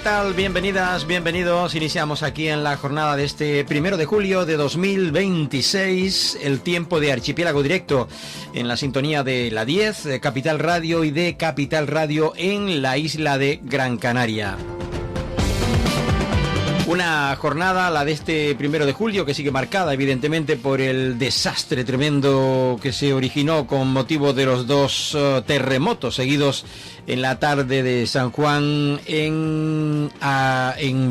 tal? Bienvenidas, bienvenidos. Iniciamos aquí en la jornada de este 1 de julio de 2026, el tiempo de Archipiélago Directo en la sintonía de la 10, de Capital Radio y de Capital Radio en la isla de Gran Canaria. Una jornada, la de este 1 de julio, que sigue marcada evidentemente por el desastre tremendo que se originó con motivo de los dos terremotos seguidos en la tarde de San Juan en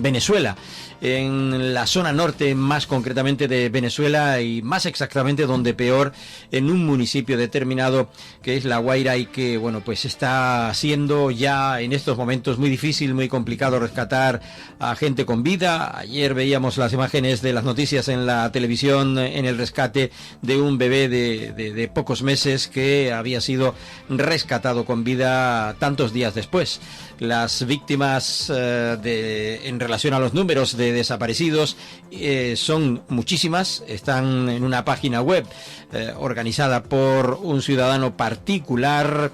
Venezuela. En la zona norte, más concretamente de Venezuela, y más exactamente donde peor, en un municipio determinado que es La Guaira, y que bueno, pues está siendo ya en estos momentos muy difícil, muy complicado rescatar a gente con vida. Ayer veíamos las imágenes de las noticias en la televisión en el rescate de un bebé de pocos meses que había sido rescatado con vida tantos días después. Las víctimas en relación a los números de desaparecidos son muchísimas. Están en una página web organizada por un ciudadano particular,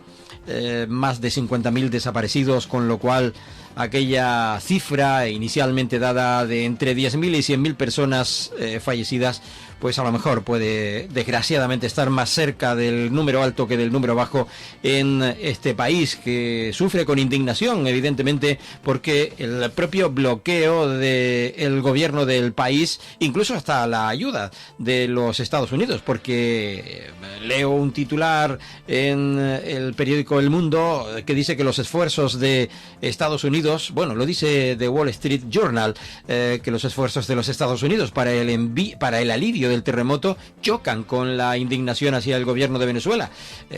más de 50.000 desaparecidos, con lo cual aquella cifra inicialmente dada de entre 10.000 y 100.000 personas fallecidas, pues a lo mejor puede desgraciadamente estar más cerca del número alto que del número bajo en este país, que sufre con indignación evidentemente porque el propio bloqueo del gobierno del país, incluso hasta la ayuda de los Estados Unidos, porque leo un titular en el periódico El Mundo que dice que los esfuerzos de Estados Unidos, bueno, lo dice The Wall Street Journal, que los esfuerzos de los Estados Unidos para el alivio del terremoto chocan con la indignación hacia el gobierno de Venezuela.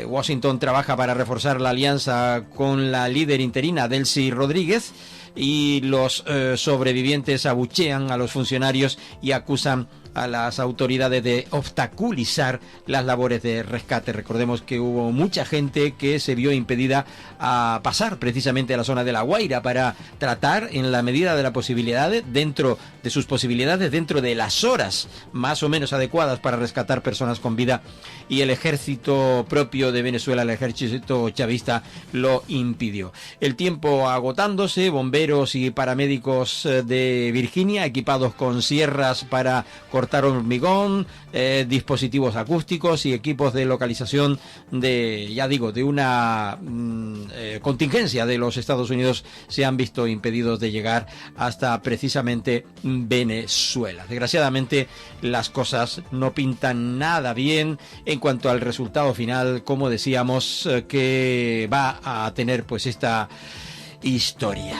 Washington trabaja para reforzar la alianza con la líder interina Delcy Rodríguez, y los sobrevivientes abuchean a los funcionarios y acusan a las autoridades de obstaculizar las labores de rescate. Recordemos que hubo mucha gente que se vio impedida a pasar precisamente a la zona de La Guaira para tratar, en la medida de la posibilidad, dentro de sus posibilidades, dentro de las horas más o menos adecuadas para rescatar personas con vida, y el ejército propio de Venezuela, el ejército chavista, lo impidió. El tiempo agotándose, bomberos y paramédicos de Virginia equipados con sierras para cortar hormigón, dispositivos acústicos y equipos de localización de una contingencia de los Estados Unidos, se han visto impedidos de llegar hasta precisamente Venezuela. Desgraciadamente las cosas no pintan nada bien en cuanto al resultado final, como decíamos, que va a tener pues esta historia.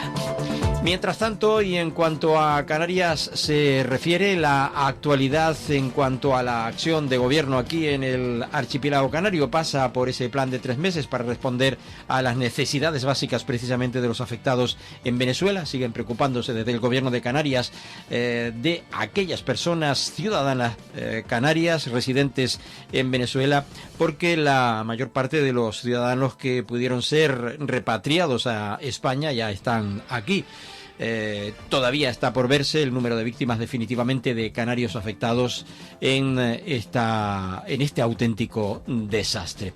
Mientras tanto, y en cuanto a Canarias se refiere, la actualidad en cuanto a la acción de gobierno aquí en el archipiélago canario pasa por ese plan de 3 meses para responder a las necesidades básicas precisamente de los afectados en Venezuela. Siguen preocupándose desde el gobierno de Canarias de aquellas personas ciudadanas canarias residentes en Venezuela, porque la mayor parte de los ciudadanos que pudieron ser repatriados a España ya están aquí. Todavía está por verse el número de víctimas definitivamente de canarios afectados en este auténtico desastre.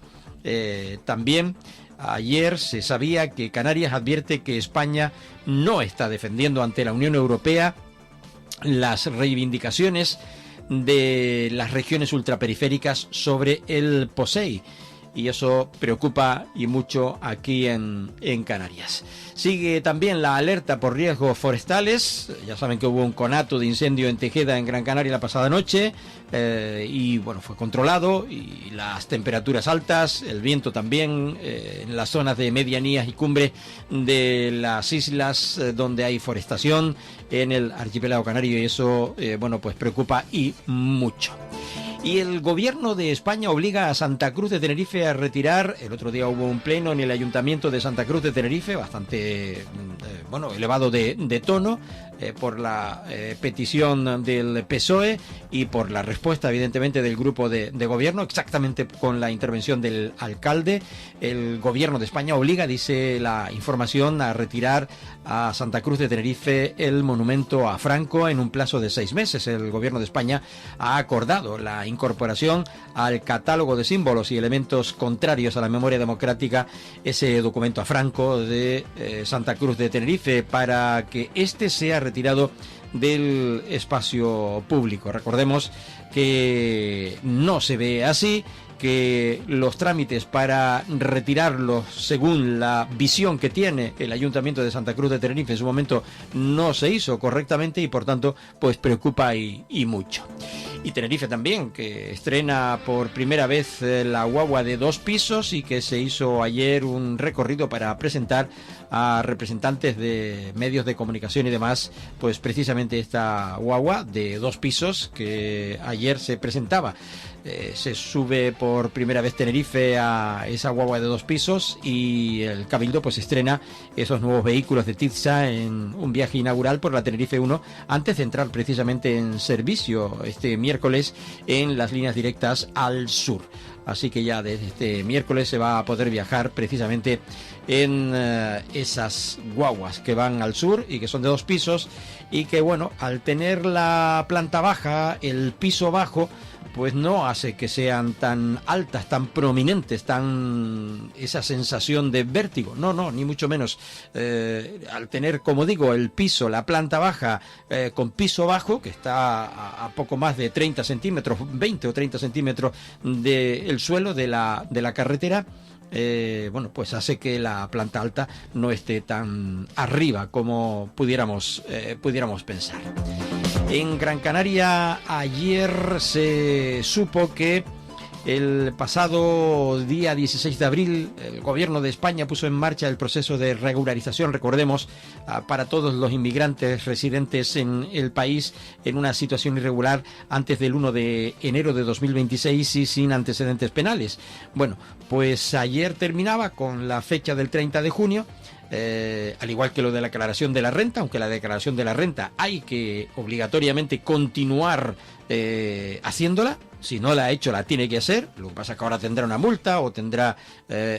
También ayer se sabía que Canarias advierte que España no está defendiendo ante la Unión Europea las reivindicaciones de las regiones ultraperiféricas sobre el POSEI, y eso preocupa y mucho aquí en Canarias. Sigue también la alerta por riesgos forestales. Ya saben que hubo un conato de incendio en Tejeda, en Gran Canaria, la pasada noche, y bueno, fue controlado, y las temperaturas altas, el viento también, en las zonas de medianías y cumbre de las islas donde hay forestación en el archipiélago canario, y eso bueno, pues preocupa y mucho. Y el gobierno de España obliga a Santa Cruz de Tenerife a retirar. El otro día hubo un pleno en el Ayuntamiento de Santa Cruz de Tenerife, bastante elevado de tono, por la petición del PSOE y por la respuesta, evidentemente, del grupo de gobierno, exactamente con la intervención del alcalde. El gobierno de España obliga, dice la información, a retirar a Santa Cruz de Tenerife el monumento a Franco en un plazo de 6 meses. El gobierno de España ha acordado la incorporación al catálogo de símbolos y elementos contrarios a la memoria democrática, ese documento a Franco de Santa Cruz de Tenerife, para que este sea retirado del espacio público. Recordemos que no se ve así, que los trámites para retirarlo, según la visión que tiene el Ayuntamiento de Santa Cruz de Tenerife en su momento, no se hizo correctamente y por tanto pues preocupa y mucho. Y Tenerife también, que estrena por primera vez la guagua de 2 pisos y que se hizo ayer un recorrido para presentar a representantes de medios de comunicación y demás, pues precisamente esta guagua de 2 pisos que ayer se presentaba. Se sube por primera vez Tenerife a esa guagua de 2 pisos y el Cabildo pues estrena esos nuevos vehículos de TITSA en un viaje inaugural por la Tenerife 1 antes de entrar precisamente en servicio este miércoles en las líneas directas al sur. Así que ya desde este miércoles se va a poder viajar precisamente en esas guaguas que van al sur y que son de 2 pisos y que, bueno, al tener la planta baja, el piso bajo, pues no hace que sean tan altas, tan prominentes, tan esa sensación de vértigo. No, ni mucho menos. Al tener, como digo, el piso, la planta baja con piso bajo, que está a poco más de 30 centímetros, 20 o 30 centímetros del suelo de la carretera, bueno, pues hace que la planta alta no esté tan arriba como pudiéramos pensar. En Gran Canaria ayer se supo que el pasado día 16 de abril el gobierno de España puso en marcha el proceso de regularización, recordemos, para todos los inmigrantes residentes en el país en una situación irregular antes del 1 de enero de 2026 y sin antecedentes penales. Bueno, pues ayer terminaba con la fecha del 30 de junio. Al igual que lo de la declaración de la renta, aunque la declaración de la renta hay que obligatoriamente continuar haciéndola. Si no la ha hecho, la tiene que hacer. Lo que pasa es que ahora tendrá una multa o tendrá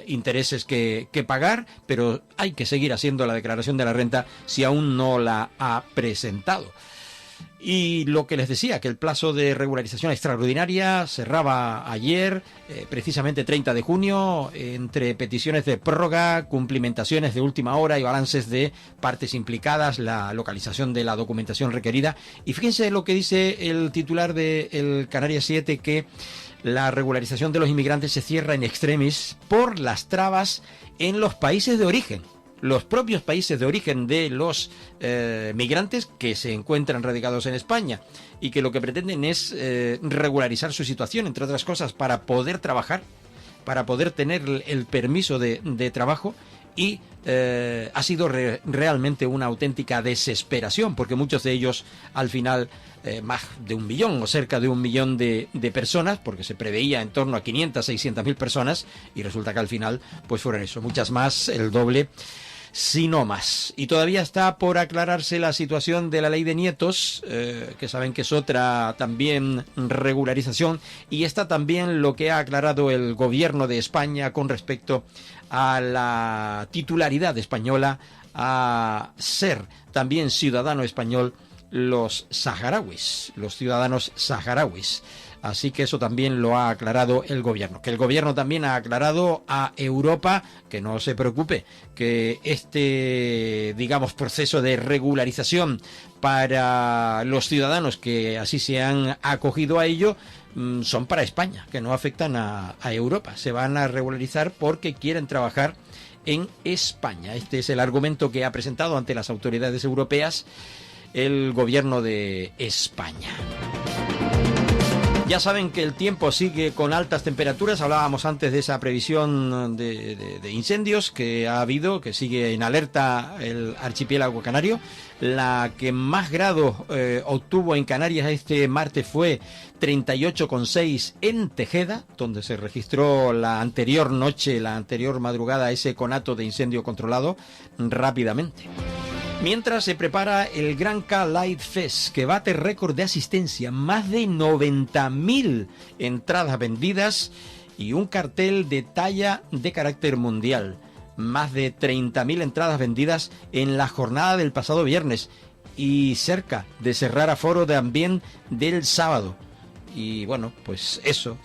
intereses que pagar, pero hay que seguir haciendo la declaración de la renta si aún no la ha presentado. Y lo que les decía, que el plazo de regularización extraordinaria cerraba ayer, precisamente 30 de junio, entre peticiones de prórroga, cumplimentaciones de última hora y balances de partes implicadas, la localización de la documentación requerida. Y fíjense lo que dice el titular del Canarias 7, que la regularización de los inmigrantes se cierra en extremis por las trabas en los países de origen. Los propios países de origen de los migrantes que se encuentran radicados en España y que lo que pretenden es regularizar su situación, entre otras cosas, para poder trabajar, para poder tener el permiso de trabajo. Y ha sido realmente una auténtica desesperación, porque muchos de ellos al final, más de 1 millón o cerca de 1 millón de personas, porque se preveía en torno a 500, 600.000 personas, y resulta que al final pues fueron eso, muchas más, el doble, si no más. Y todavía está por aclararse la situación de la ley de nietos, que saben que es otra también regularización, y está también lo que ha aclarado el gobierno de España con respecto a la titularidad española, a ser también ciudadano español los saharauis, los ciudadanos saharauis. Así que eso también lo ha aclarado el gobierno. Que el gobierno también ha aclarado a Europa que no se preocupe, que este, digamos, proceso de regularización para los ciudadanos que así se han acogido a ello son para España, que no afectan a Europa. Se van a regularizar porque quieren trabajar en España. Este es el argumento que ha presentado ante las autoridades europeas el gobierno de España. Ya saben que el tiempo sigue con altas temperaturas. Hablábamos antes de esa previsión de incendios que ha habido, que sigue en alerta el archipiélago canario. La que más grados obtuvo en Canarias este martes fue 38,6 en Tejeda, donde se registró la anterior noche, la anterior madrugada, ese conato de incendio controlado rápidamente. Mientras se prepara el Gran K Light Fest, que bate récord de asistencia, más de 90.000 entradas vendidas y un cartel de talla de carácter mundial. Más de 30.000 entradas vendidas en la jornada del pasado viernes y cerca de cerrar aforo de ambiente del sábado. Y bueno, pues eso,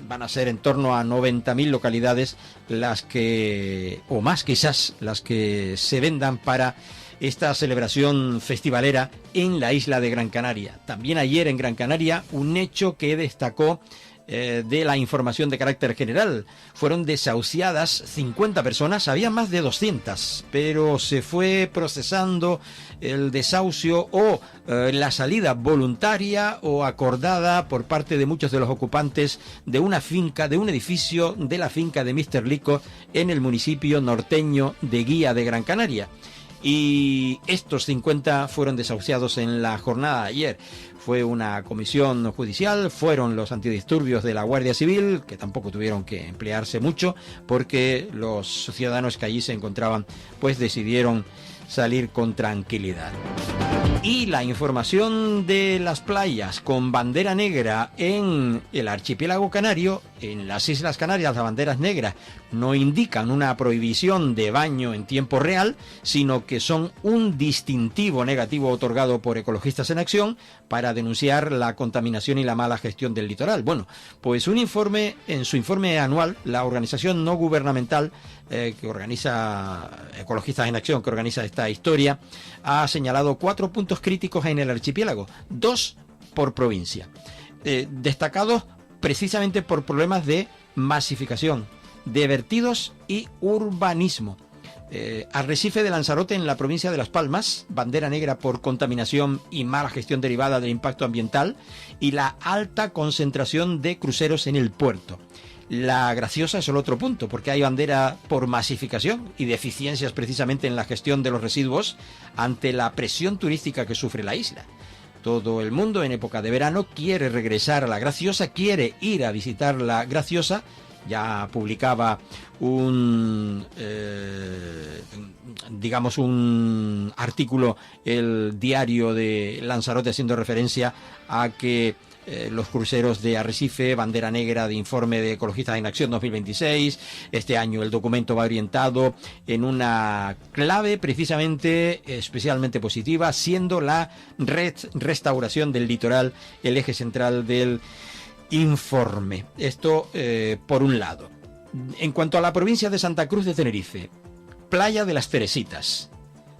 van a ser en torno a 90.000 localidades las que, o más quizás, las que se vendan para esta celebración festivalera en la isla de Gran Canaria. También ayer en Gran Canaria, un hecho que destacó de la información de carácter general. Fueron desahuciadas 50 personas, había más de 200, pero se fue procesando el desahucio o la salida voluntaria o acordada por parte de muchos de los ocupantes de una finca, de un edificio de la finca de Mr. Lico en el municipio norteño de Guía de Gran Canaria. Y estos 50 fueron desahuciados en la jornada de ayer. Fue una comisión judicial, fueron los antidisturbios de la Guardia Civil, que tampoco tuvieron que emplearse mucho, porque los ciudadanos que allí se encontraban, pues decidieron salir con tranquilidad. Y la información de las playas con bandera negra en el archipiélago canario, en las Islas Canarias, las banderas negras no indican una prohibición de baño en tiempo real, sino que son un distintivo negativo otorgado por Ecologistas en Acción para denunciar la contaminación y la mala gestión del litoral. Bueno, pues en su informe anual, la organización no gubernamental que organiza Ecologistas en Acción, que organiza esta historia, ha señalado 4 puntos críticos en el archipiélago, 2 por provincia, destacados precisamente por problemas de masificación, de vertidos y urbanismo. Arrecife de Lanzarote en la provincia de Las Palmas, bandera negra por contaminación y mala gestión derivada del impacto ambiental y la alta concentración de cruceros en el puerto. La Graciosa es el otro punto, porque hay bandera por masificación y deficiencias precisamente en la gestión de los residuos ante la presión turística que sufre la isla. Todo el mundo en época de verano quiere regresar a la Graciosa, quiere ir a visitar la Graciosa. Ya publicaba un artículo el diario de Lanzarote haciendo referencia a que los cruceros de Arrecife, bandera negra de informe de Ecologistas en Acción 2026. Este año el documento va orientado en una clave precisamente especialmente positiva, siendo la restauración del litoral el eje central del informe. Esto por un lado. En cuanto a la provincia de Santa Cruz de Tenerife, Playa de las Teresitas,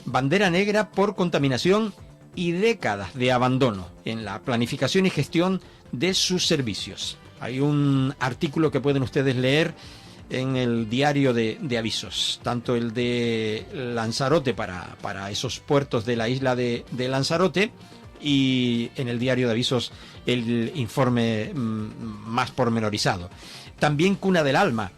bandera negra por contaminación y décadas de abandono en la planificación y gestión de sus servicios. Hay un artículo que pueden ustedes leer en el diario de avisos, tanto el de Lanzarote para esos puertos de la isla de Lanzarote, y en el diario de avisos el informe más pormenorizado. También Cuna del Alma,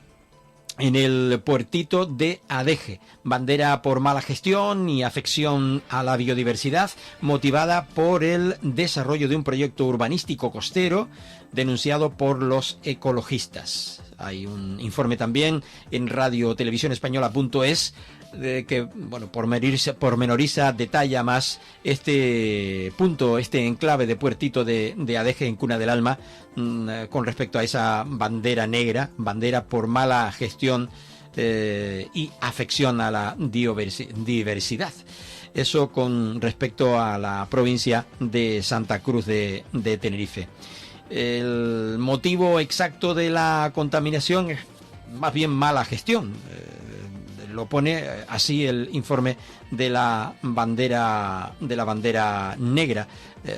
en el puertito de Adeje, bandera por mala gestión y afección a la biodiversidad, motivada por el desarrollo de un proyecto urbanístico costero denunciado por los ecologistas. Hay un informe también en radiotelevisiónespañola.es que, bueno, pormenoriza, detalla más este punto, este enclave de puertito de Adeje en Cuna del Alma, con respecto a esa bandera negra, bandera por mala gestión y afección a la diversidad. Eso con respecto a la provincia de Santa Cruz de Tenerife. El motivo exacto de la contaminación es más bien mala gestión. Lo pone así el informe de la bandera negra.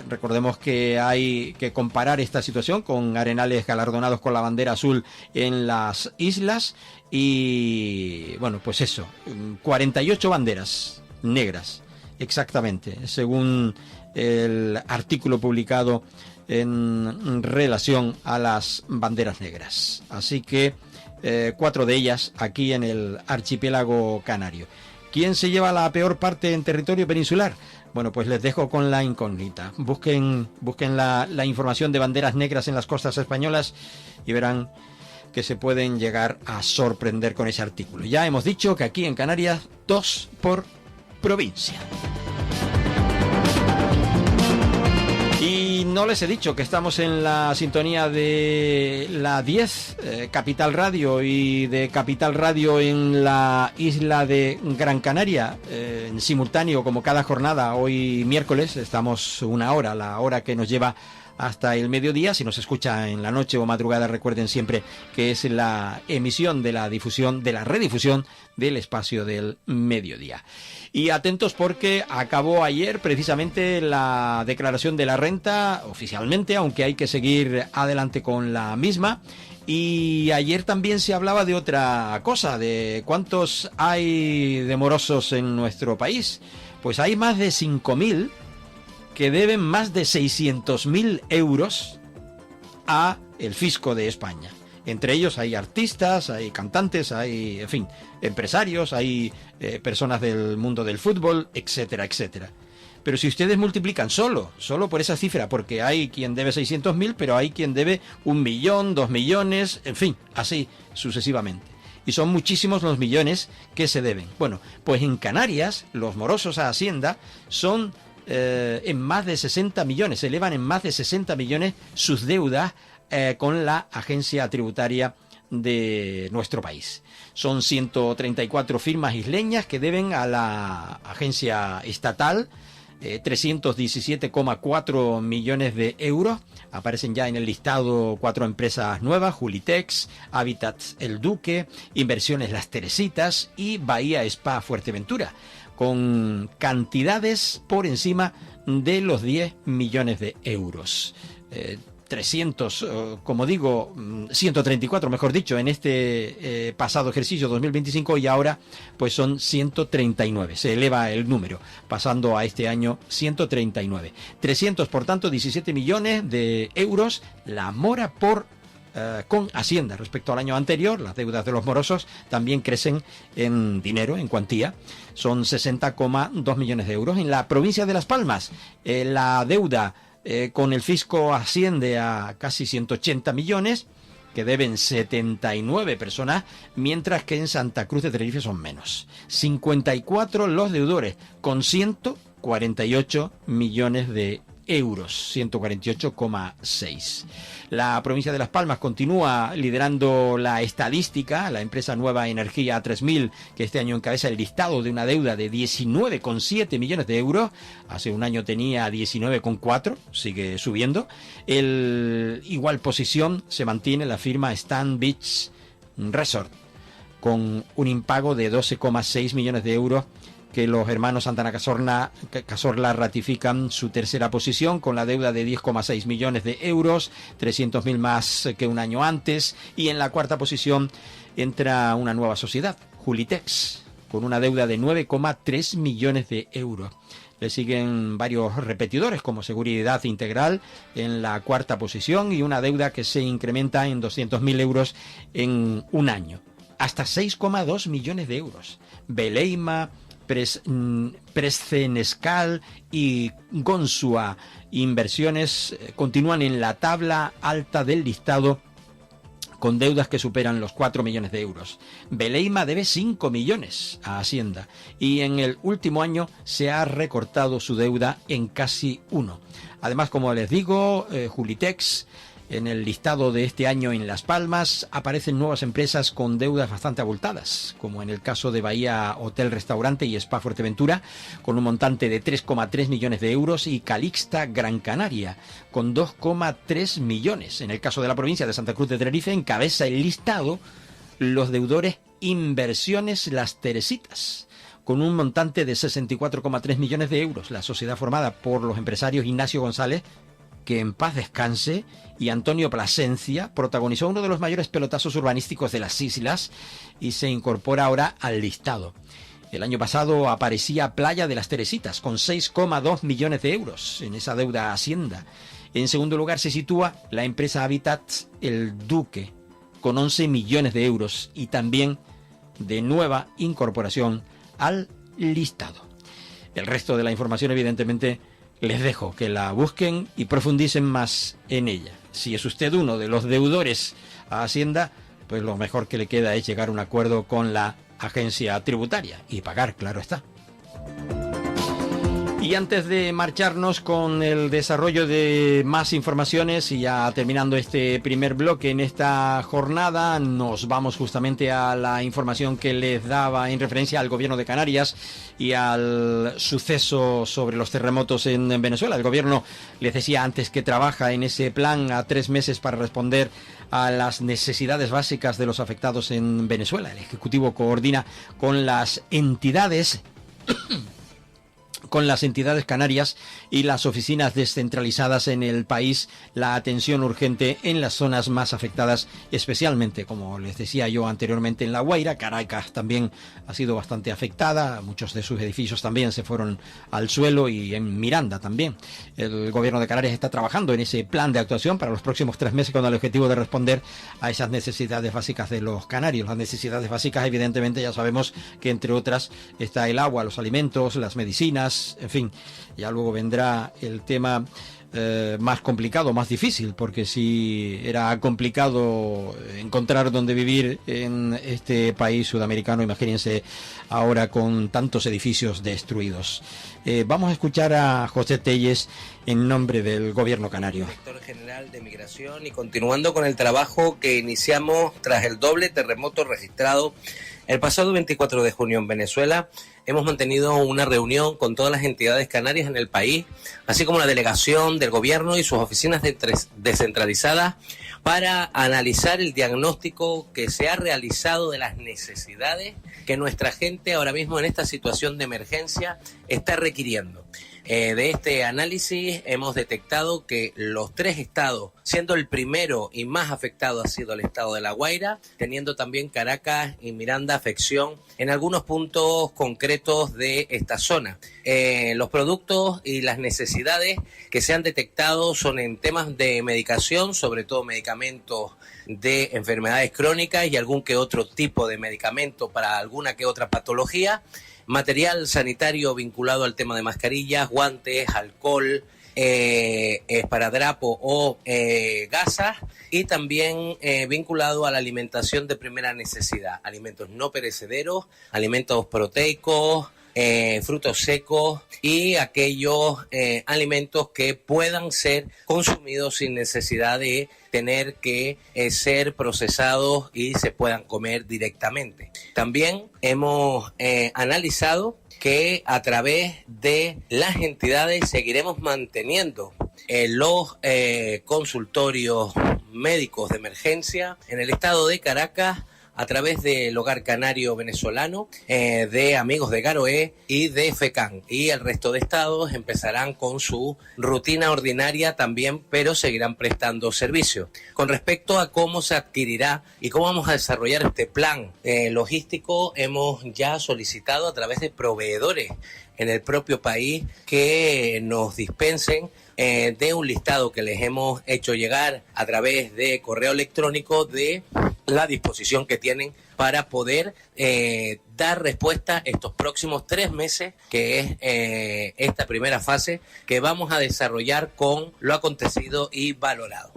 Recordemos que hay que comparar esta situación con arenales galardonados con la bandera azul en las islas y bueno, pues eso, 48 banderas negras exactamente, según el artículo publicado en relación a las banderas negras. Así que 4 de ellas aquí en el archipiélago canario. ¿Quién se lleva la peor parte en territorio peninsular? Bueno, pues les dejo con la incógnita. Busquen la información de banderas negras en las costas españolas y verán que se pueden llegar a sorprender con ese artículo. Ya hemos dicho que aquí en Canarias 2 por provincia. no les he dicho que estamos en la sintonía de la 10, Capital Radio, y de Capital Radio en la isla de Gran Canaria, en simultáneo como cada jornada. Hoy miércoles estamos una hora, la hora que nos lleva hasta el mediodía. Si nos escucha en la noche o madrugada, recuerden siempre que es la emisión de la difusión, de la redifusión del espacio del mediodía. Y atentos porque acabó ayer precisamente la declaración de la renta oficialmente, aunque hay que seguir adelante con la misma. Y ayer también se hablaba de otra cosa, de cuántos hay de morosos en nuestro país. Pues hay más de 5.000 que deben más de 600.000 euros a el fisco de España. Entre ellos hay artistas, hay cantantes, hay, en fin, empresarios, hay personas del mundo del fútbol, etcétera, etcétera. Pero si ustedes multiplican solo por esa cifra, porque hay quien debe 600.000, pero hay quien debe 1 millón, 2 millones, en fin, así sucesivamente. Y son muchísimos los millones que se deben. Bueno, pues en Canarias los morosos a Hacienda son en más de 60 millones, se elevan en más de 60 millones sus deudas con la agencia tributaria de nuestro país. Son 134 firmas isleñas que deben a la agencia estatal 317,4 millones de euros. Aparecen ya en el listado 4 empresas nuevas: Julitex, Habitats El Duque, Inversiones Las Teresitas y Bahía Spa Fuerteventura, con cantidades por encima de los 10 millones de euros. 134, mejor dicho, en este pasado ejercicio 2025, y ahora pues son 139. Se eleva el número, pasando a este año 139. 300, por tanto, 17 millones de euros la mora con Hacienda. Respecto al año anterior, las deudas de los morosos también crecen en dinero, en cuantía. Son 60,2 millones de euros. En la provincia de Las Palmas, la deuda con el fisco asciende a casi 180 millones, que deben 79 personas, mientras que en Santa Cruz de Tenerife son menos. 54 los deudores, con 148 millones de euros, 148,6. La provincia de Las Palmas continúa liderando la estadística. La empresa Nueva Energía 3000, que este año encabeza el listado de una deuda de 19,7 millones de euros. Hace un año tenía 19,4, sigue subiendo. Igual posición se mantiene la firma Stan Beach Resort, con un impago de 12,6 millones de euros, que los hermanos Santana Cazorla ratifican su tercera posición con la deuda de 10,6 millones de euros, 300.000 más que un año antes. Y en la cuarta posición entra una nueva sociedad, Julitex, con una deuda de 9,3 millones de euros. Le siguen varios repetidores como Seguridad Integral en la cuarta posición, y una deuda que se incrementa en 200.000 euros en un año, hasta 6,2 millones de euros. Beleima, Prescenescal y Gonsua Inversiones continúan en la tabla alta del listado con deudas que superan los 4 millones de euros. Beleima debe 5 millones a Hacienda, y en el último año se ha recortado su deuda en casi 1. Además, como les digo, Julitex, en el listado de este año en Las Palmas aparecen nuevas empresas con deudas bastante abultadas, como en el caso de Bahía Hotel, Restaurante y Spa Fuerteventura, con un montante de 3,3 millones de euros, y Calixta Gran Canaria, con 2,3 millones. En el caso de la provincia de Santa Cruz de Tenerife, encabeza el listado los deudores Inversiones Las Teresitas, con un montante de 64,3 millones de euros. La sociedad formada por los empresarios Ignacio González, que en paz descanse, y Antonio Plasencia, protagonizó uno de los mayores pelotazos urbanísticos de las islas y se incorpora ahora al listado. El año pasado aparecía Playa de las Teresitas con 6,2 millones de euros en esa deuda a Hacienda. En segundo lugar se sitúa la empresa Habitats El Duque con 11 millones de euros, y también de nueva incorporación al listado. El resto de la información, evidentemente, les dejo que la busquen y profundicen más en ella. Si es usted uno de los deudores a Hacienda, pues lo mejor que le queda es llegar a un acuerdo con la agencia tributaria y pagar, claro está. Y antes de marcharnos con el desarrollo de más informaciones y ya terminando este primer bloque en esta jornada, nos vamos justamente a la información que les daba en referencia al gobierno de Canarias y al suceso sobre los terremotos en Venezuela. El gobierno, les decía antes, que trabaja en ese plan a 3 meses para responder a las necesidades básicas de los afectados en Venezuela. El Ejecutivo coordina con las entidades canarias y las oficinas descentralizadas en el país la atención urgente en las zonas más afectadas, especialmente, como les decía yo anteriormente, en La Guaira. Caracas también ha sido bastante afectada, muchos de sus edificios también se fueron al suelo, y en Miranda también. El gobierno de Canarias está trabajando en ese plan de actuación para los próximos 3 meses con el objetivo de responder a esas necesidades básicas de los canarios. Las necesidades básicas, evidentemente, ya sabemos que entre otras está el agua, los alimentos, las medicinas, en fin. Ya luego vendrá el tema más complicado, más difícil, porque si era complicado encontrar dónde vivir en este país sudamericano, imagínense ahora con tantos edificios destruidos. Vamos a escuchar a José Telles en nombre del gobierno canario. Director General de Migración, y continuando con el trabajo que iniciamos tras el doble terremoto registrado el pasado 24 de junio en Venezuela, hemos mantenido una reunión con todas las entidades canarias en el país, así como la delegación del gobierno y sus oficinas descentralizadas, para analizar el diagnóstico que se ha realizado de las necesidades que nuestra gente ahora mismo en esta situación de emergencia está requiriendo. De este análisis hemos detectado que los 3 estados, siendo el primero y más afectado ha sido el estado de La Guaira, teniendo también Caracas y Miranda afección en algunos puntos concretos de esta zona. Los productos y las necesidades que se han detectado son en temas de medicación, sobre todo medicamentos de enfermedades crónicas y algún que otro tipo de medicamento para alguna que otra patología, material sanitario vinculado al tema de mascarillas, guantes, alcohol, esparadrapo o gasas, y también vinculado a la alimentación de primera necesidad, alimentos no perecederos, alimentos proteicos, frutos secos y aquellos alimentos que puedan ser consumidos sin necesidad de tener que ser procesados y se puedan comer directamente. También hemos analizado que a través de las entidades seguiremos manteniendo los consultorios médicos de emergencia en el estado de Caracas, a través del Hogar Canario Venezolano, de Amigos de Garoé y de FECAN. Y el resto de estados empezarán con su rutina ordinaria también, pero seguirán prestando servicio. Con respecto a cómo se adquirirá y cómo vamos a desarrollar este plan logístico, hemos ya solicitado a través de proveedores en el propio país que nos dispensen de un listado que les hemos hecho llegar a través de correo electrónico de la disposición que tienen para poder dar respuesta estos próximos 3 meses, que es esta primera fase que vamos a desarrollar con lo acontecido y valorado.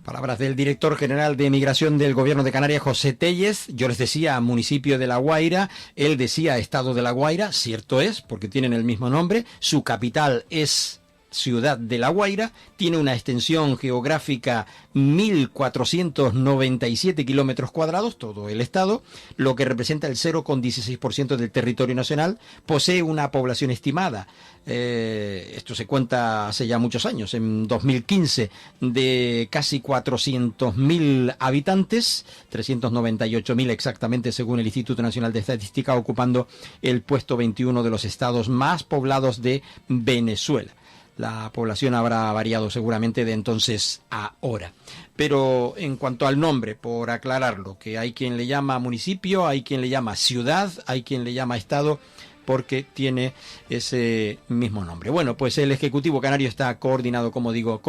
Palabras del director general de Migración del Gobierno de Canarias, José Telles. Yo les decía municipio de La Guaira, él decía estado de La Guaira, cierto es, porque tienen el mismo nombre. Su capital es Ciudad de La Guaira, tiene una extensión geográfica 1.497 kilómetros cuadrados, todo el estado, lo que representa el 0,16% del territorio nacional. Posee una población estimada, esto se cuenta hace ya muchos años, en 2015, de casi 400.000 habitantes, 398.000 exactamente según el Instituto Nacional de Estadística, ocupando el puesto 21 de los estados más poblados de Venezuela. La población habrá variado seguramente de entonces a ahora. Pero en cuanto al nombre, por aclararlo, que hay quien le llama municipio, hay quien le llama ciudad, hay quien le llama estado, porque tiene ese mismo nombre. Bueno, pues el Ejecutivo Canario está coordinando, como digo,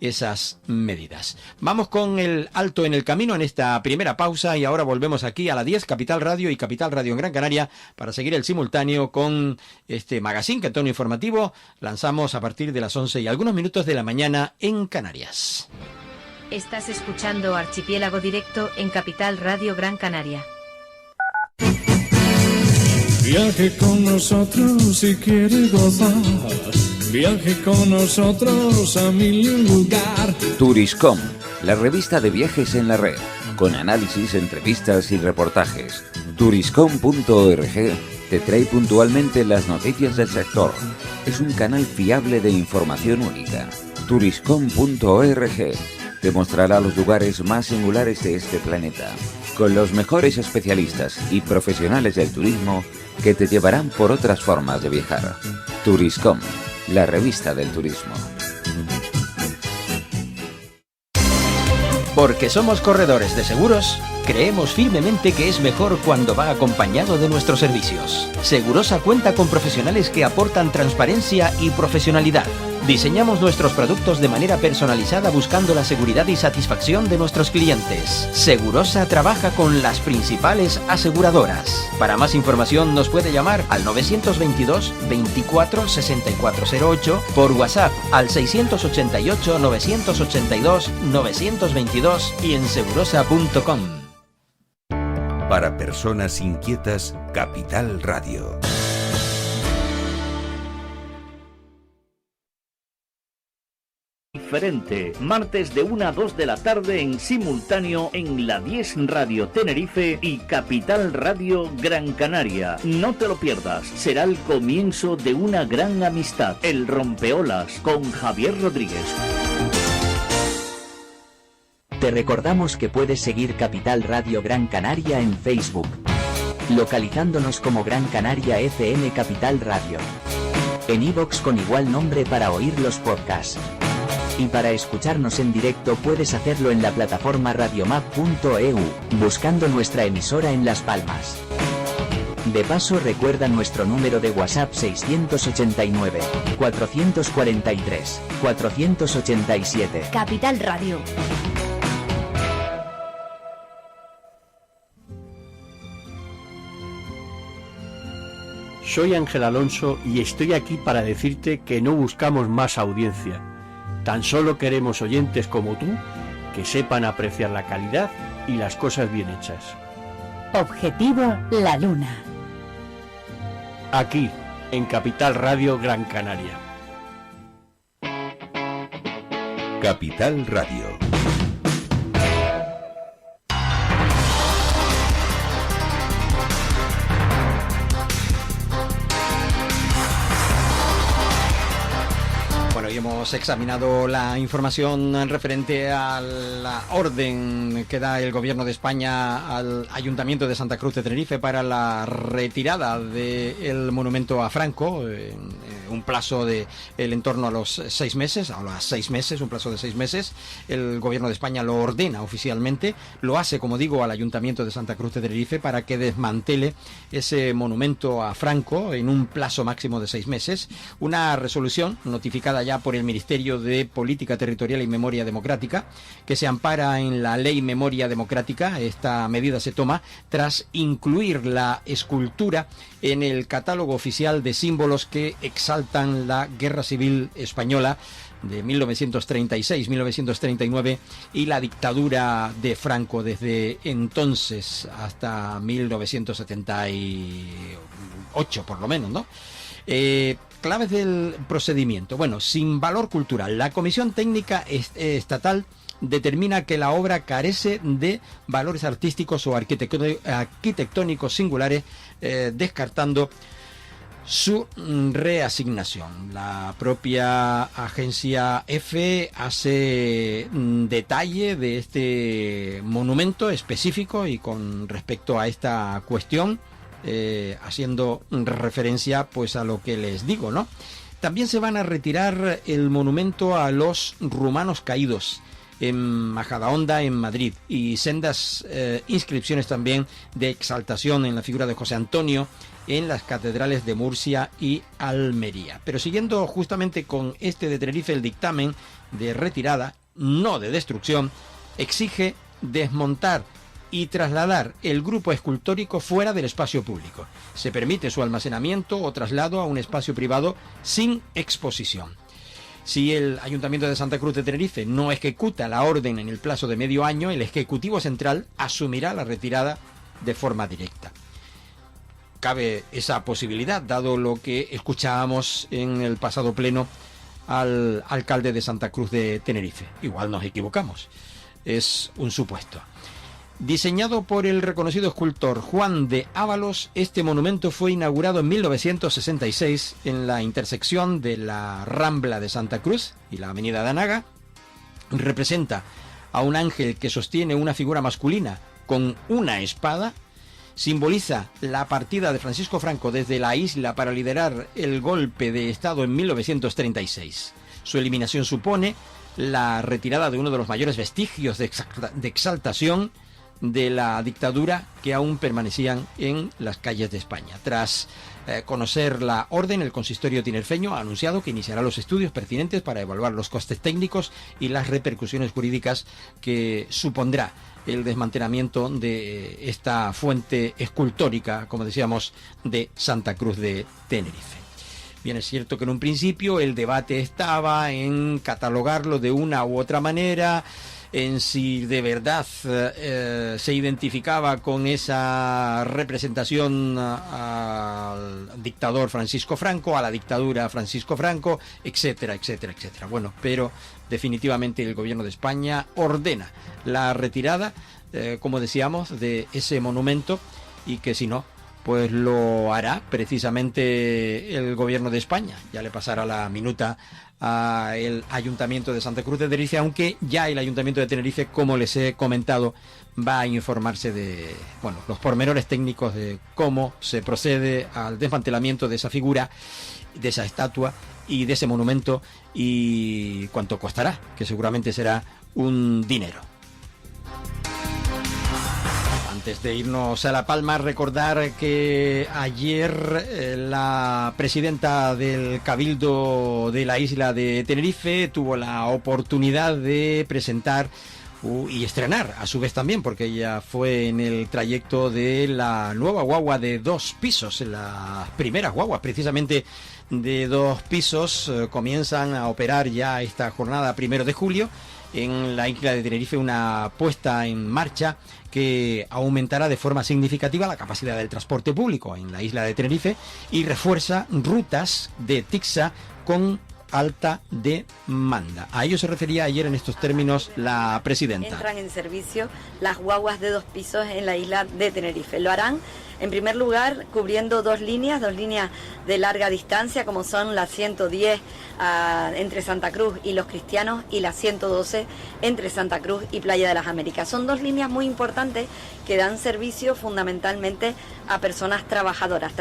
esas medidas. Vamos con el alto en el camino en esta primera pausa, y ahora volvemos aquí a la 10, Capital Radio y Capital Radio en Gran Canaria, para seguir el simultáneo con este magazine, que tono informativo, lanzamos a partir de las 11 y algunos minutos de la mañana en Canarias. Estás escuchando Archipiélago Directo en Capital Radio Gran Canaria. Viaje con nosotros si quiere gozar. Viaje con nosotros a mil lugar. Turiscom, la revista de viajes en la red, con análisis, entrevistas y reportajes. Turiscom.org te trae puntualmente las noticias del sector. Es un canal fiable de información única. Turiscom.org te mostrará los lugares más singulares de este planeta, con los mejores especialistas y profesionales del turismo que te llevarán por otras formas de viajar. Turiscom, la revista del turismo. Porque somos corredores de seguros, creemos firmemente que es mejor cuando va acompañado de nuestros servicios. Segurosa cuenta con profesionales que aportan transparencia y profesionalidad. Diseñamos nuestros productos de manera personalizada buscando la seguridad y satisfacción de nuestros clientes. Segurosa trabaja con las principales aseguradoras. Para más información nos puede llamar al 922 24 6408, por WhatsApp al 688 982 922 y en segurosa.com. Para personas inquietas, Capital Radio. Diferente, martes de 1 a 2 de la tarde en simultáneo en la 10 Radio Tenerife y Capital Radio Gran Canaria. No te lo pierdas, será el comienzo de una gran amistad. El Rompeolas con Javier Rodríguez. Te recordamos que puedes seguir Capital Radio Gran Canaria en Facebook, localizándonos como Gran Canaria FM Capital Radio. En iVoox con igual nombre para oír los podcasts. Y para escucharnos en directo puedes hacerlo en la plataforma radiomap.eu, buscando nuestra emisora en Las Palmas. De paso, recuerda nuestro número de WhatsApp 689 443 487. Capital Radio. Soy Ángel Alonso y estoy aquí para decirte que no buscamos más audiencia. Tan solo queremos oyentes como tú que sepan apreciar la calidad y las cosas bien hechas. Objetivo La Luna. Aquí, en Capital Radio Gran Canaria. Capital Radio. Hemos examinado la información referente a la orden que da el Gobierno de España al Ayuntamiento de Santa Cruz de Tenerife para la retirada del monumento a Franco, un plazo de en torno a los 6 meses, un plazo de 6 meses. El Gobierno de España lo ordena oficialmente, lo hace, como digo, al Ayuntamiento de Santa Cruz de Tenerife para que desmantele ese monumento a Franco en un plazo máximo de 6 meses. Una resolución notificada ya por el Ministerio de Política Territorial y Memoria Democrática, que se ampara en la Ley Memoria Democrática. Esta medida se toma tras incluir la escultura en el catálogo oficial de símbolos que exaltan la Guerra Civil Española de 1936-1939 y la dictadura de Franco desde entonces hasta 1978, por lo menos, ¿no? Claves del procedimiento. Bueno, sin valor cultural. La Comisión Técnica Estatal determina que la obra carece de valores artísticos o arquitectónicos singulares, descartando su reasignación. La propia agencia EFE hace detalle de este monumento específico y con respecto a esta cuestión, haciendo referencia pues a lo que les digo, ¿no? También se van a retirar el monumento a los rumanos caídos en Majadahonda, en Madrid, y sendas inscripciones también de exaltación en la figura de José Antonio en las catedrales de Murcia y Almería. Pero siguiendo justamente con este de Tenerife, el dictamen de retirada, no de destrucción, exige desmontar y trasladar el grupo escultórico fuera del espacio público. Se permite su almacenamiento o traslado a un espacio privado sin exposición. Si el Ayuntamiento de Santa Cruz de Tenerife no ejecuta la orden en el plazo de medio año, el Ejecutivo Central asumirá la retirada de forma directa. cabe esa posibilidad, dado lo que escuchábamos en el pasado pleno al alcalde de Santa Cruz de Tenerife. Igual nos equivocamos, es un supuesto. Diseñado por el reconocido escultor Juan de Ábalos, este monumento fue inaugurado en 1966 en la intersección de la Rambla de Santa Cruz y la Avenida de Anaga. Representa a un ángel que sostiene una figura masculina con una espada. Simboliza la partida de Francisco Franco desde la isla para liderar el golpe de Estado en 1936. Su eliminación supone la retirada de uno de los mayores vestigios de exaltación de la dictadura que aún permanecían en las calles de España. Tras conocer la orden, el consistorio tinerfeño ha anunciado que iniciará los estudios pertinentes para evaluar los costes técnicos y las repercusiones jurídicas que supondrá el desmantelamiento de esta fuente escultórica, como decíamos, de Santa Cruz de Tenerife. Bien, es cierto que en un principio el debate estaba en catalogarlo de una u otra manera, en si de verdad se identificaba con esa representación al dictador Francisco Franco, a la dictadura Francisco Franco, etcétera, etcétera, etcétera. Bueno, pero definitivamente el gobierno de España ordena la retirada, como decíamos, de ese monumento, y que si no, pues lo hará precisamente el gobierno de España. Ya le pasará la minuta al Ayuntamiento de Santa Cruz de Tenerife, aunque ya el Ayuntamiento de Tenerife, como les he comentado, va a informarse de los pormenores técnicos de cómo se procede al desmantelamiento de esa figura, de esa estatua y de ese monumento, y cuánto costará, que seguramente será un dinero. Antes de irnos a La Palma, recordar que ayer la presidenta del Cabildo de la isla de Tenerife tuvo la oportunidad de presentar y estrenar, a su vez también, porque ella fue en el trayecto de la nueva guagua de 2 pisos, las primeras guaguas precisamente de 2 pisos, comienzan a operar ya esta jornada 1 de julio en la isla de Tenerife, una puesta en marcha que aumentará de forma significativa la capacidad del transporte público en la isla de Tenerife y refuerza rutas de Tixa con alta demanda. A ello se refería ayer en estos términos la presidenta. Entran en servicio las guaguas de 2 pisos en la isla de Tenerife. Lo harán, en primer lugar, cubriendo 2 líneas de larga distancia, como son la 110 entre Santa Cruz y Los Cristianos y la 112 entre Santa Cruz y Playa de las Américas. Son 2 líneas muy importantes que dan servicio fundamentalmente a personas trabajadoras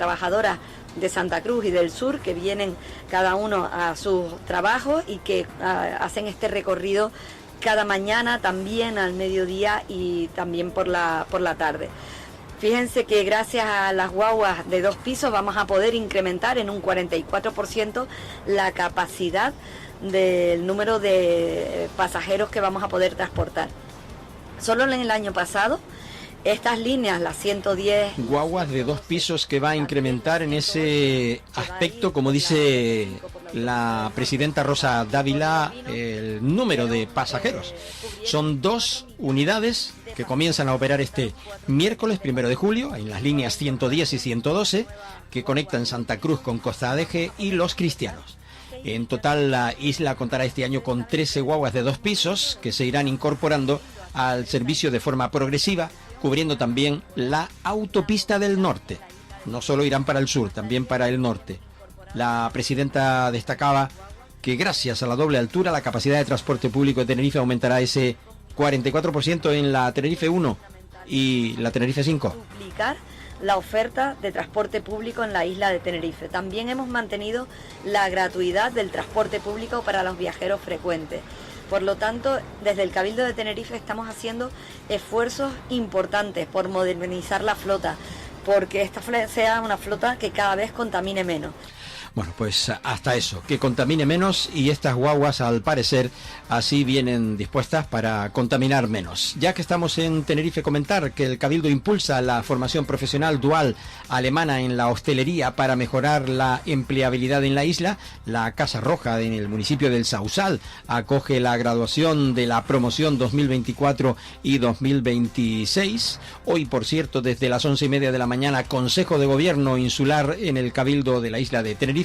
de Santa Cruz y del sur, que vienen cada uno a sus trabajos y que hacen este recorrido cada mañana, también al mediodía y también por la tarde. Fíjense que gracias a las guaguas de 2 pisos vamos a poder incrementar en un 44% la capacidad del número de pasajeros que vamos a poder transportar. Solo en el año pasado, estas líneas, las 110... Guaguas de 2 pisos que va a incrementar en ese aspecto, como dice la presidenta Rosa Dávila, el número de pasajeros. Son 2 unidades que comienzan a operar este miércoles 1 de julio en las líneas 110 y 112 que conectan Santa Cruz con Costa Adeje y Los Cristianos. En total, la isla contará este año con 13 guaguas de 2 pisos que se irán incorporando al servicio de forma progresiva, cubriendo también la autopista del norte. No solo irán para el sur, también para el norte. La presidenta destacaba que gracias a la doble altura, la capacidad de transporte público de Tenerife aumentará ese 44% en la Tenerife 1 y la Tenerife 5. Duplicar la oferta de transporte público en la isla de Tenerife. También hemos mantenido la gratuidad del transporte público para los viajeros frecuentes. Por lo tanto, desde el Cabildo de Tenerife estamos haciendo esfuerzos importantes por modernizar la flota, porque esta sea una flota que cada vez contamine menos. Bueno, pues hasta eso, que contamine menos, y estas guaguas al parecer así vienen dispuestas para contaminar menos. Ya que estamos en Tenerife, comentar que el Cabildo impulsa la formación profesional dual alemana en la hostelería para mejorar la empleabilidad en la isla. La Casa Roja en el municipio del Sausal acoge la graduación de la promoción 2024 y 2026. Hoy, por cierto, desde las 11:30 de la mañana, Consejo de Gobierno Insular en el Cabildo de la isla de Tenerife.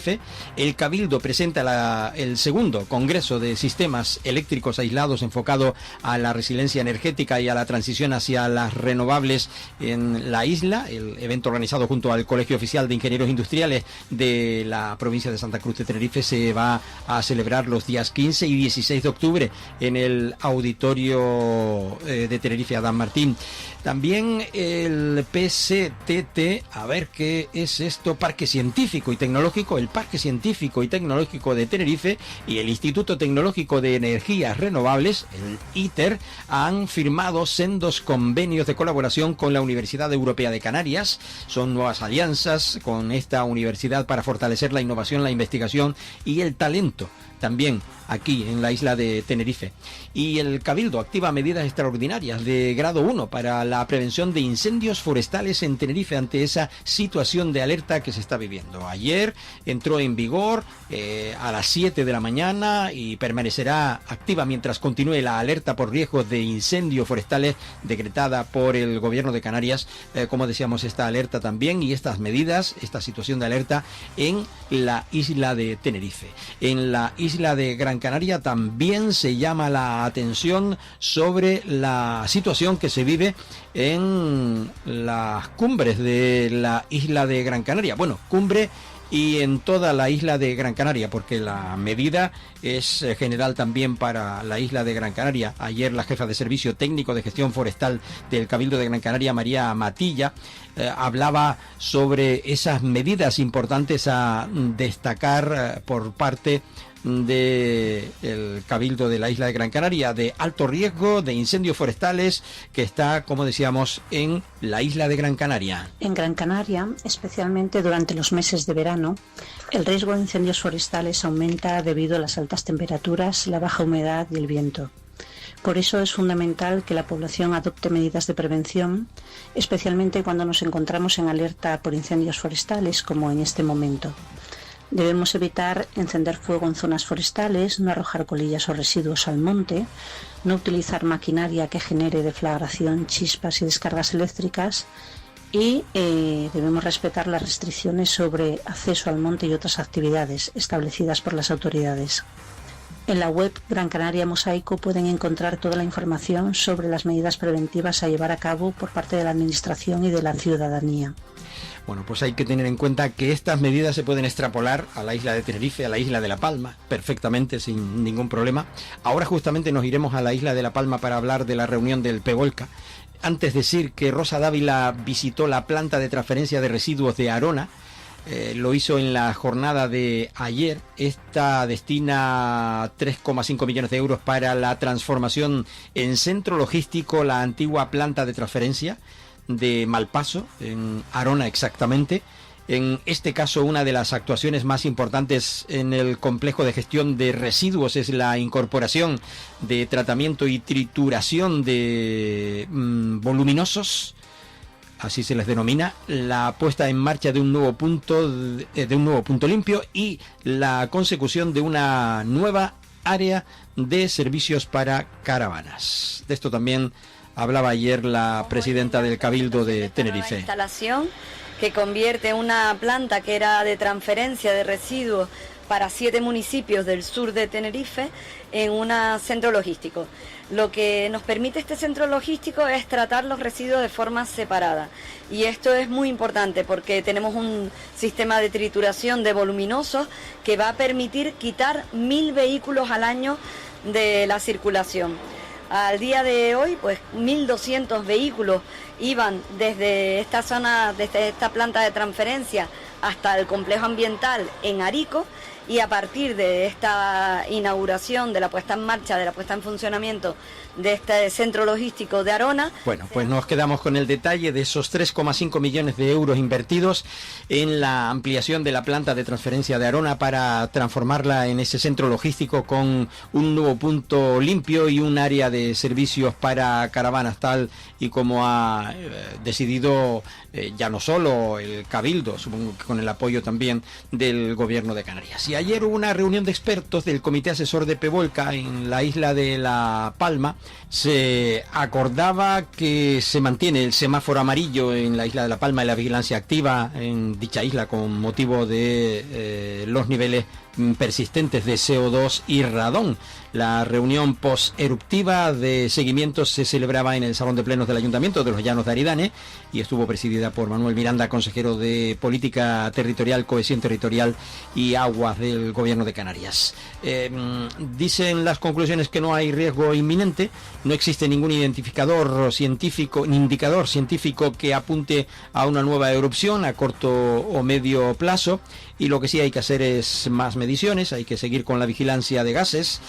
El Cabildo presenta el segundo Congreso de Sistemas Eléctricos Aislados enfocado a la resiliencia energética y a la transición hacia las renovables en la isla. El evento, organizado junto al Colegio Oficial de Ingenieros Industriales de la provincia de Santa Cruz de Tenerife, se va a celebrar los días 15 y 16 de octubre en el Auditorio de Tenerife Adán Martín. También el PCTT, a ver qué es esto, Parque Científico y Tecnológico, el Parque Científico y Tecnológico de Tenerife y el Instituto Tecnológico de Energías Renovables, el ITER, han firmado sendos convenios de colaboración con la Universidad Europea de Canarias. Son nuevas alianzas con esta universidad para fortalecer la innovación, la investigación y el talento también aquí en la isla de Tenerife. Y el Cabildo activa medidas extraordinarias de grado 1 para la prevención de incendios forestales en Tenerife ante esa situación de alerta que se está viviendo. Ayer entró en vigor a las 7 de la mañana y permanecerá activa mientras continúe la alerta por riesgos de incendios forestales decretada por el Gobierno de Canarias. Como decíamos, esta alerta también y estas medidas, esta situación de alerta en la isla de Tenerife. En la isla de Gran Canaria también se llama la atención sobre la situación que se vive en las cumbres de la isla de Gran Canaria. Bueno, cumbre y en toda la isla de Gran Canaria, porque la medida es general también para la isla de Gran Canaria. Ayer la jefa de Servicio Técnico de Gestión Forestal del Cabildo de Gran Canaria, María Matilla, hablaba sobre esas medidas importantes a destacar por parte del Cabildo de la isla de Gran Canaria, de alto riesgo de incendios forestales, que está, como decíamos, en la isla de Gran Canaria. En Gran Canaria, especialmente durante los meses de verano, el riesgo de incendios forestales aumenta debido a las altas temperaturas, la baja humedad y el viento. Por eso es fundamental que la población adopte medidas de prevención, especialmente cuando nos encontramos en alerta por incendios forestales, como en este momento. Debemos evitar encender fuego en zonas forestales, no arrojar colillas o residuos al monte, no utilizar maquinaria que genere deflagración, chispas y descargas eléctricas, y debemos respetar las restricciones sobre acceso al monte y otras actividades establecidas por las autoridades. En la web Gran Canaria Mosaico pueden encontrar toda la información sobre las medidas preventivas a llevar a cabo por parte de la Administración y de la ciudadanía. Bueno, pues hay que tener en cuenta que estas medidas se pueden extrapolar a la isla de Tenerife, a la isla de La Palma, perfectamente, sin ningún problema. Ahora justamente nos iremos a la isla de La Palma para hablar de la reunión del PEGOLCA. Antes decir que Rosa Dávila visitó la planta de transferencia de residuos de Arona. Lo hizo en la jornada de ayer. Esta destina 3,5 millones de euros para la transformación en centro logístico, la antigua planta de transferencia de Malpaso, en Arona exactamente. En este caso, una de las actuaciones más importantes en el complejo de gestión de residuos es la incorporación de tratamiento y trituración de voluminosos, así se les denomina, la puesta en marcha de un nuevo punto limpio y la consecución de una nueva área de servicios para caravanas. De esto también hablaba ayer la presidenta del Cabildo de Tenerife. Una instalación que convierte una planta que era de transferencia de residuos para 7 municipios del sur de Tenerife en un centro logístico. Lo que nos permite este centro logístico es tratar los residuos de forma separada. Y esto es muy importante porque tenemos un sistema de trituración de voluminosos que va a permitir quitar 1000 vehículos al año de la circulación. Al día de hoy, pues 1.200 vehículos iban desde esta zona, desde esta planta de transferencia hasta el complejo ambiental en Arico, y a partir de esta inauguración, de la puesta en marcha, de la puesta en funcionamiento de este centro logístico de Arona. Bueno, pues nos quedamos con el detalle de esos 3,5 millones de euros invertidos en la ampliación de la planta de transferencia de Arona para transformarla en ese centro logístico con un nuevo punto limpio y un área de servicios para caravanas, tal y como ha decidido ya no solo el Cabildo, supongo que con el apoyo también del Gobierno de Canarias. Y ayer hubo una reunión de expertos del Comité Asesor de Pevolca en la isla de La Palma. Se acordaba que se mantiene el semáforo amarillo en la isla de La Palma y la vigilancia activa en dicha isla con motivo de los niveles persistentes de CO2 y radón. La reunión post-eruptiva de seguimiento se celebraba en el Salón de Plenos del Ayuntamiento de los Llanos de Aridane y estuvo presidida por Manuel Miranda, consejero de Política Territorial, Cohesión Territorial y Aguas del Gobierno de Canarias. Dicen las conclusiones que no hay riesgo inminente, no existe ningún indicador científico que apunte a una nueva erupción a corto o medio plazo, y lo que sí hay que hacer es más mediciones, hay que seguir con la vigilancia de gases,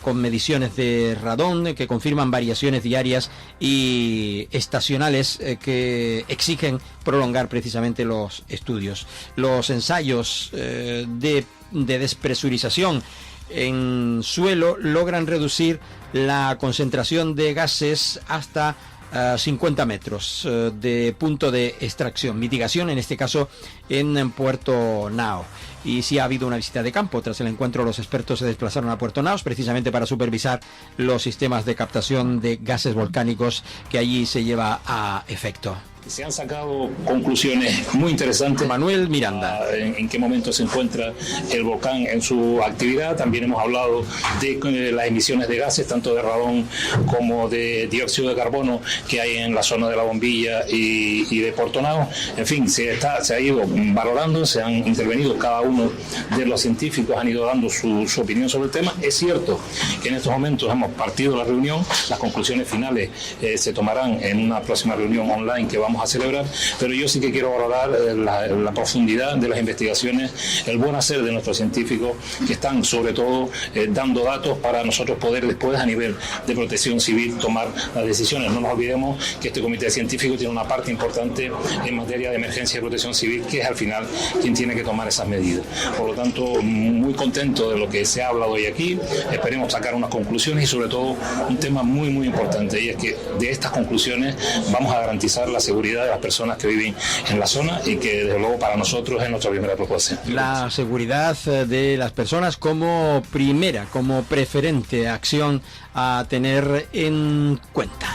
con mediciones de radón que confirman variaciones diarias y estacionales que exigen prolongar precisamente los estudios. Los ensayos de despresurización en suelo logran reducir la concentración de gases hasta 50 metros de punto de extracción, mitigación en este caso en Puerto Nao. Y sí ha habido una visita de campo. Tras el encuentro, los expertos se desplazaron a Puerto Naos precisamente para supervisar los sistemas de captación de gases volcánicos que allí se lleva a efecto. Se han sacado conclusiones muy interesantes. Manuel Miranda. En qué momento se encuentra el volcán en su actividad. También hemos hablado de las emisiones de gases, tanto de radón como de dióxido de carbono que hay en la zona de La Bombilla y de Puerto Nao. En fin, se ha ido valorando, se han intervenido cada uno de los científicos, han ido dando su opinión sobre el tema. Es cierto que en estos momentos hemos partido la reunión, las conclusiones finales se tomarán en una próxima reunión online que vamos a celebrar, pero yo sí que quiero valorar la profundidad de las investigaciones, el buen hacer de nuestros científicos que están sobre todo dando datos para nosotros poder después a nivel de protección civil tomar las decisiones. No nos olvidemos que este comité científico tiene una parte importante en materia de emergencia y protección civil, que es al final quien tiene que tomar esas medidas. Por lo tanto, muy contento de lo que se ha hablado hoy aquí, esperemos sacar unas conclusiones y sobre todo un tema muy muy importante, y es que de estas conclusiones vamos a garantizar la seguridad de las personas que viven en la zona y que desde luego para nosotros es nuestra primera propuesta. La seguridad de las personas como primera, como preferente acción a tener en cuenta.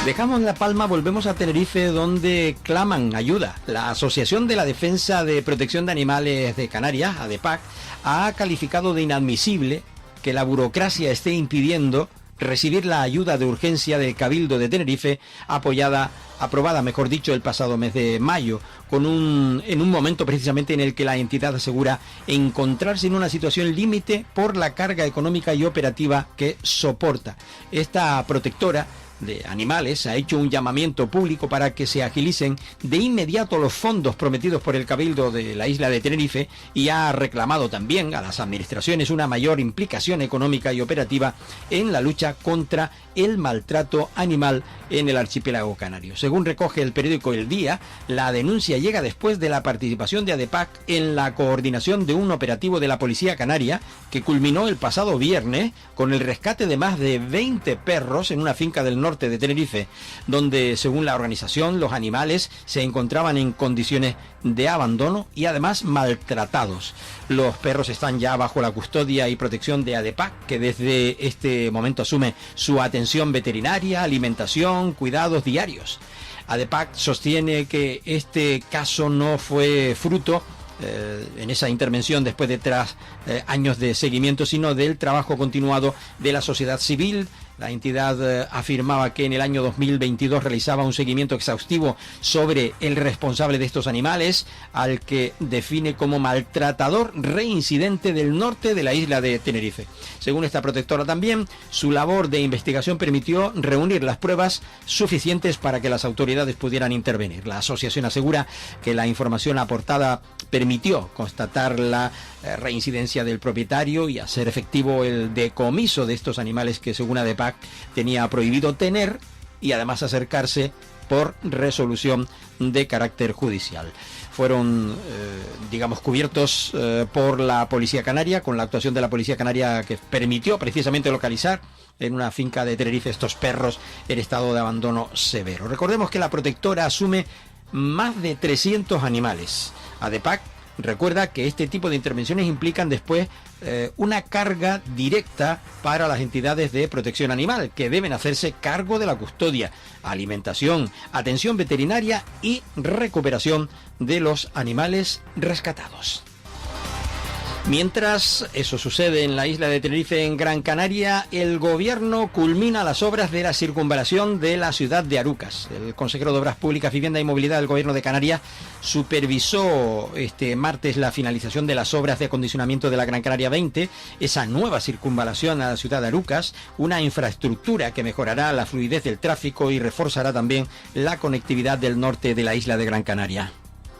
Dejamos La Palma, volvemos a Tenerife, donde claman ayuda. La Asociación de la Defensa de Protección de Animales de Canarias, ADEPAC, ha calificado de inadmisible que la burocracia esté impidiendo recibir la ayuda de urgencia del Cabildo de Tenerife, aprobada, mejor dicho, el pasado mes de mayo, en un momento precisamente en el que la entidad asegura encontrarse en una situación límite por la carga económica y operativa que soporta. Esta protectora de animales ha hecho un llamamiento público para que se agilicen de inmediato los fondos prometidos por el Cabildo de la isla de Tenerife, y ha reclamado también a las administraciones una mayor implicación económica y operativa en la lucha contra el maltrato animal en el archipiélago canario. Según recoge el periódico El Día, la denuncia llega después de la participación de ADEPAC en la coordinación de un operativo de la Policía Canaria que culminó el pasado viernes con el rescate de más de 20 perros en una finca del norte de Tenerife, donde, según la organización, los animales se encontraban en condiciones de abandono y además maltratados. Los perros están ya bajo la custodia y protección de ADEPAC, que desde este momento asume su atención veterinaria, alimentación, cuidados diarios. ADEPAC sostiene que este caso no fue fruto en esa intervención después de años de seguimiento, sino del trabajo continuado de la sociedad civil La entidad afirmaba que en el año 2022 realizaba un seguimiento exhaustivo sobre el responsable de estos animales, al que define como maltratador reincidente del norte de la isla de Tenerife. Según esta protectora también, su labor de investigación permitió reunir las pruebas suficientes para que las autoridades pudieran intervenir. La asociación asegura que la información aportada permitió constatar la reincidencia del propietario y hacer efectivo el decomiso de estos animales que, según ADEPAC, tenía prohibido tener y además acercarse por resolución de carácter judicial. Fueron, cubiertos por la Policía Canaria, con la actuación de la Policía Canaria, que permitió precisamente localizar en una finca de Tenerife estos perros en estado de abandono severo. Recordemos que la protectora asume más de 300 animales. ADEPAC recuerda que este tipo de intervenciones implican después una carga directa para las entidades de protección animal, que deben hacerse cargo de la custodia, alimentación, atención veterinaria y recuperación de los animales rescatados. Mientras eso sucede en la isla de Tenerife, en Gran Canaria, el gobierno culmina las obras de la circunvalación de la ciudad de Arucas. El consejero de Obras Públicas, Vivienda y Movilidad del gobierno de Canarias supervisó este martes la finalización de las obras de acondicionamiento de la Gran Canaria 20, esa nueva circunvalación a la ciudad de Arucas, una infraestructura que mejorará la fluidez del tráfico y reforzará también la conectividad del norte de la isla de Gran Canaria.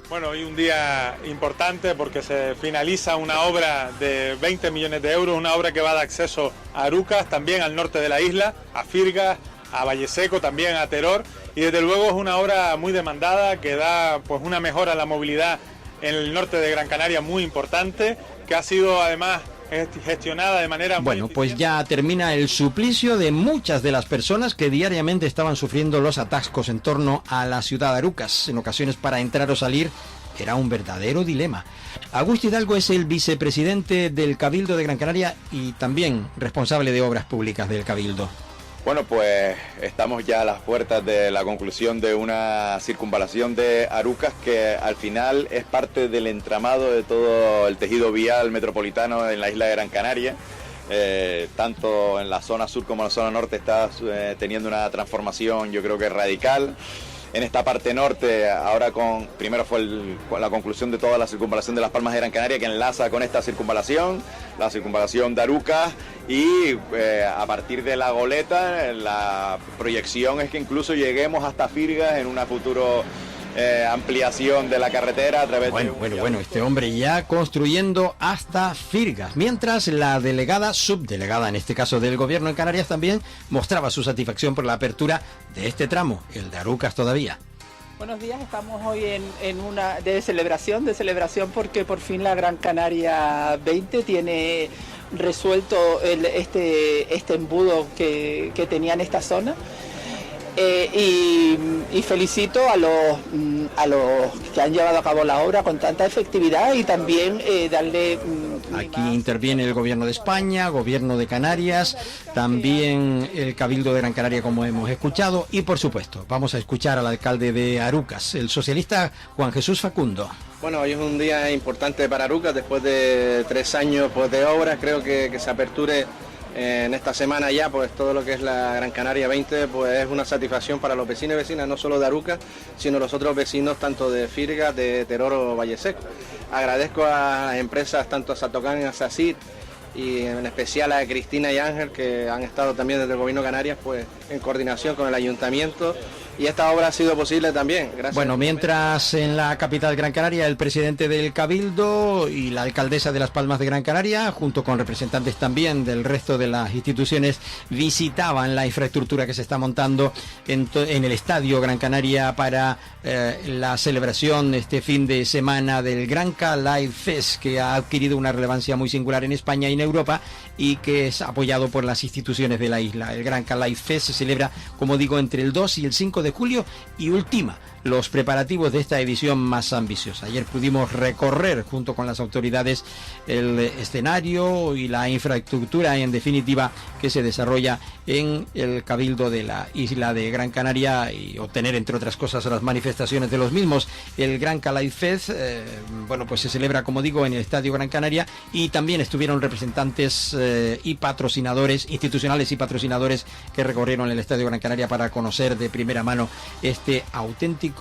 Bueno, hoy un día importante porque se finaliza una obra de 20 millones de euros, una obra que va a dar acceso a Arucas, también al norte de la isla, a Firgas, a Valleseco, también a Teror, y desde luego es una obra muy demandada que da pues una mejora a la movilidad en el norte de Gran Canaria muy importante, que ha sido además gestionada de manera muy eficiente. Pues ya termina el suplicio de muchas de las personas que diariamente estaban sufriendo los atascos en torno a la ciudad de Arucas. En ocasiones, para entrar o salir era un verdadero dilema. Augusto Hidalgo es el vicepresidente del Cabildo de Gran Canaria y también responsable de obras públicas del Cabildo. Bueno, pues estamos ya a las puertas de la conclusión de una circunvalación de Arucas que al final es parte del entramado de todo el tejido vial metropolitano en la isla de Gran Canaria. Tanto en la zona sur como en la zona norte está teniendo una transformación, yo creo que radical. En esta parte norte, ahora primero fue la conclusión de toda la circunvalación de Las Palmas de Gran Canaria, que enlaza con esta circunvalación, la circunvalación de Arucas, y a partir de la goleta, la proyección es que incluso lleguemos hasta Firgas en una futuro ampliación de la carretera a través Bueno, este hombre ya construyendo hasta Firgas, mientras la subdelegada en este caso del gobierno en Canarias, también mostraba su satisfacción por la apertura de este tramo, el de Arucas todavía. Buenos días, estamos hoy en una de celebración porque por fin la Gran Canaria 20 tiene resuelto este embudo que tenía en esta zona. Y felicito a los que han llevado a cabo la obra con tanta efectividad y también darle... Aquí interviene el gobierno de España, gobierno de Canarias, también el Cabildo de Gran Canaria, como hemos escuchado, y por supuesto vamos a escuchar al alcalde de Arucas, el socialista Juan Jesús Facundo. Bueno, hoy es un día importante para Arucas, después de 3 años de obras. Creo que se aperture en esta semana ya, pues todo lo que es la Gran Canaria 20, pues es una satisfacción para los vecinos y vecinas, no solo de Arucas, sino los otros vecinos tanto de Firgas, de Teror o Valleseco. Agradezco a las empresas, tanto a Satocán y a SACIR, y en especial a Cristina y Ángel, que han estado también desde el Gobierno de Canarias pues en coordinación con el Ayuntamiento, y esta obra ha sido posible también. Gracias. Bueno, mientras en la capital Gran Canaria el presidente del Cabildo y la alcaldesa de Las Palmas de Gran Canaria, junto con representantes también del resto de las instituciones, visitaban la infraestructura que se está montando en el Estadio Gran Canaria para la celebración este fin de semana del Granca Live Fest, que ha adquirido una relevancia muy singular en España y en Europa y que es apoyado por las instituciones de la isla. El Granca Live Fest se celebra, como digo, entre el 2 y el 5 de de julio y ultima los preparativos de esta edición más ambiciosa. Ayer pudimos recorrer junto con las autoridades el escenario y la infraestructura, en definitiva, que se desarrolla en el Cabildo de la isla de Gran Canaria, y obtener, entre otras cosas, las manifestaciones de los mismos. El Gran Calais Fest, pues se celebra, como digo, en el Estadio Gran Canaria, y también estuvieron representantes y patrocinadores, institucionales y patrocinadores, que recorrieron el Estadio Gran Canaria para conocer de primera mano este auténtico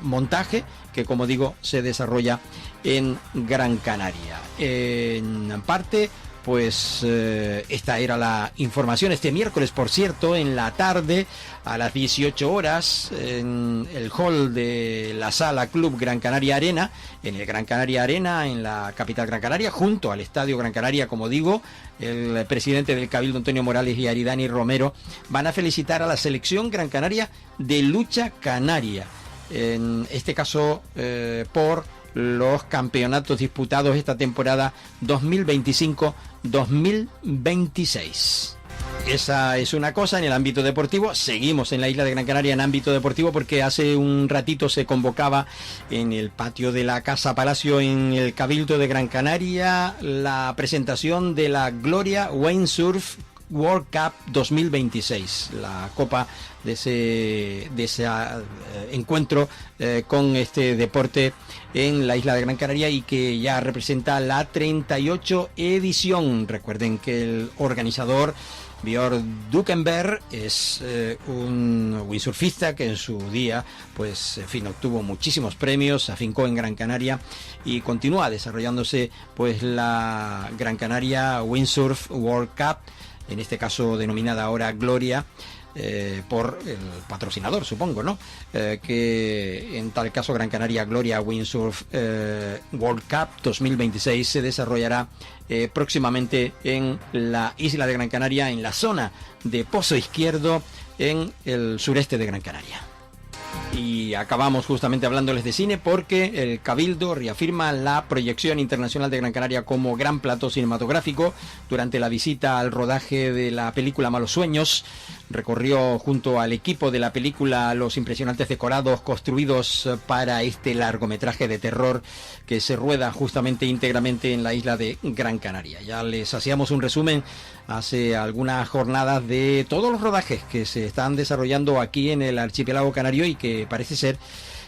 montaje que, como digo, se desarrolla en Gran Canaria. En parte, pues esta era la información. Este miércoles, por cierto, en la tarde, a las 18 horas, en el hall de la Sala Club Gran Canaria Arena, en el Gran Canaria Arena, en la capital Gran Canaria, junto al Estadio Gran Canaria, como digo, el presidente del Cabildo, Antonio Morales, y Aridani Romero van a felicitar a la selección Gran Canaria de lucha canaria, en este caso por los campeonatos disputados esta temporada 2025-2026. Esa es una cosa en el ámbito deportivo. Seguimos en la isla de Gran Canaria en ámbito deportivo, porque hace un ratito se convocaba en el patio de la Casa Palacio, en el Cabildo de Gran Canaria, la presentación de la Gloria Windsurf World Cup 2026, la copa de ese encuentro con este deporte en la isla de Gran Canaria, y que ya representa la 38 edición. Recuerden que el organizador, Björn Dukenberg, es un windsurfista que en su día, pues en fin, obtuvo muchísimos premios, se afincó en Gran Canaria y continúa desarrollándose pues la Gran Canaria Windsurf World Cup, en este caso denominada ahora Gloria, por el patrocinador, supongo, ¿no? Que en tal caso Gran Canaria Gloria Windsurf World Cup 2026 se desarrollará próximamente en la isla de Gran Canaria, en la zona de Pozo Izquierdo, en el sureste de Gran Canaria. Y acabamos justamente hablándoles de cine, porque el Cabildo reafirma la proyección internacional de Gran Canaria como gran plató cinematográfico. Durante la visita al rodaje de la película Malos Sueños, recorrió junto al equipo de la película los impresionantes decorados construidos para este largometraje de terror que se rueda justamente íntegramente en la isla de Gran Canaria. Ya les hacíamos un resumen hace algunas jornadas de todos los rodajes que se están desarrollando aquí en el archipiélago canario, y que parece ser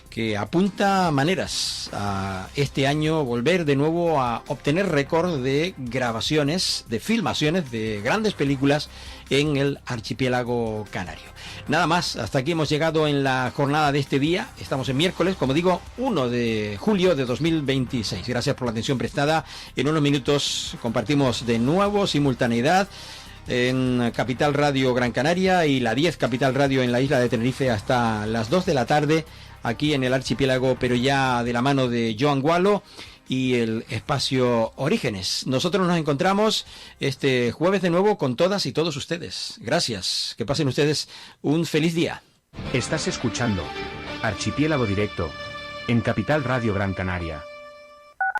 que apunta maneras a este año volver de nuevo a obtener récord de grabaciones, de filmaciones de grandes películas en el archipiélago canario. Nada más, hasta aquí hemos llegado en la jornada de este día. Estamos en miércoles, como digo, 1 de julio de 2026. Gracias por la atención prestada. En unos minutos compartimos de nuevo simultaneidad en Capital Radio Gran Canaria y la 10 Capital Radio en la isla de Tenerife hasta las 2 de la tarde aquí en el archipiélago, pero ya de la mano de Joan Gualo y el espacio Orígenes. Nosotros nos encontramos este jueves de nuevo con todas y todos ustedes. Gracias, que pasen ustedes un feliz día. Estás escuchando Archipiélago Directo en Capital Radio Gran Canaria.